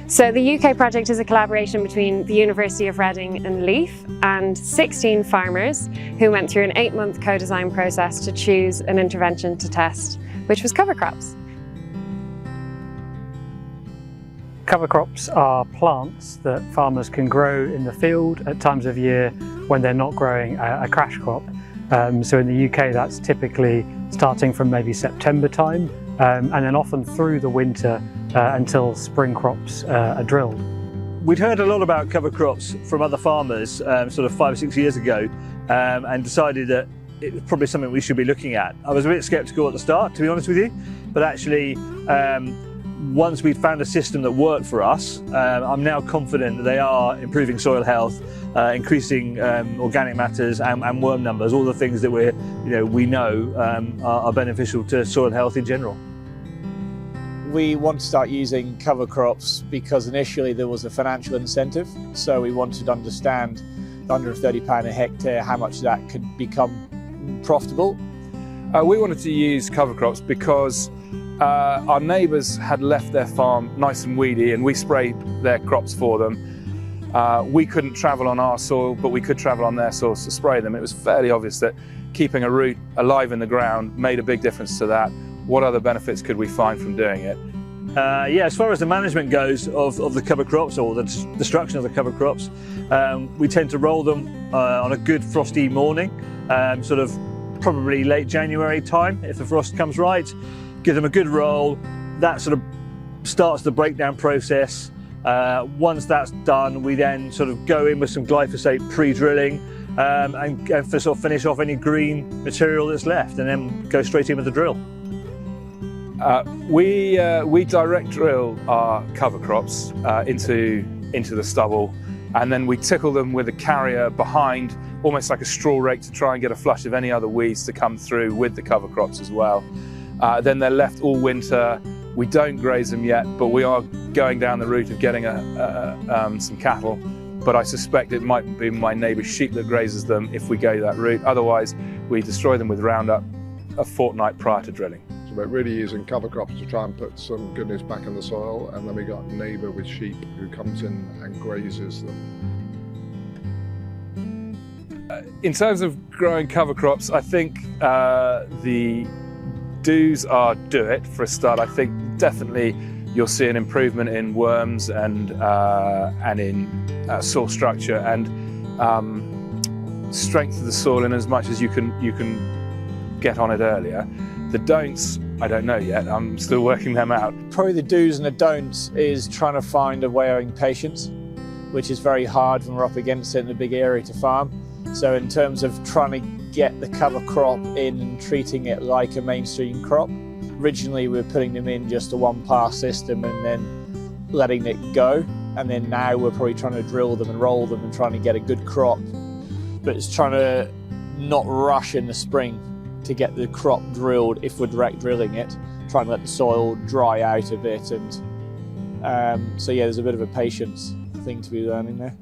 So the UK project is a collaboration between the University of Reading and Leith and 16 farmers who went through an 8-month co-design process to choose an intervention to test, which was cover crops. Cover crops are plants that farmers can grow in the field at times of year when they're not growing a crash crop. So in the UK that's typically starting from maybe September time and then often through the winter until spring crops are drilled. We'd heard a lot about cover crops from other farmers sort of 5 or 6 years ago and decided that it was probably something we should be looking at. I was a bit sceptical at the start, to be honest with you, but actually once we'd found a system that worked for us, I'm now confident that they are improving soil health, increasing organic matters and worm numbers, all the things that we know are beneficial to soil health in general. We want to start using cover crops because initially there was a financial incentive, so we wanted to understand under £30 a hectare how much that could become profitable. We wanted to use cover crops because our neighbours had left their farm nice and weedy and we sprayed their crops for them. We couldn't travel on our soil, but we could travel on their soil to spray them. It was fairly obvious that keeping a root alive in the ground made a big difference to that. What other benefits could we find from doing it? Yeah, as far as the management goes of the cover crops or the destruction of the cover crops, we tend to roll them on a good frosty morning, sort of probably late January time if the frost comes right. Give them a good roll. That sort of starts the breakdown process. Once that's done, we then sort of go in with some glyphosate pre-drilling and sort of finish off any green material that's left and then go straight in with the drill. We direct drill our cover crops into the stubble, and then we tickle them with a carrier behind, almost like a straw rake, to try and get a flush of any other weeds to come through with the cover crops as well. Then they're left all winter. We don't graze them yet, but we are going down the route of getting some cattle. But I suspect it might be my neighbour's sheep that grazes them if we go that route. Otherwise, we destroy them with Roundup a fortnight prior to drilling. So we're really using cover crops to try and put some goodness back in the soil, and then we got a neighbour with sheep who comes in and grazes them. In terms of growing cover crops, I think the do's are do it for a start. I think definitely you'll see an improvement in worms and in soil structure and strength of the soil in as much as you can get on it earlier. The don'ts, I don't know yet. I'm still working them out. Probably the do's and the don'ts is trying to find a way of having patience, which is very hard when we're up against it in a big area to farm. So in terms of trying to get the cover crop in and treating it like a mainstream crop, originally we were putting them in just a one-pass system and then letting it go. And then now we're probably trying to drill them and roll them and trying to get a good crop. But it's trying to not rush in the spring to get the crop drilled if we're direct drilling it, trying to let the soil dry out a bit. And so yeah, there's a bit of a patience thing to be learning there.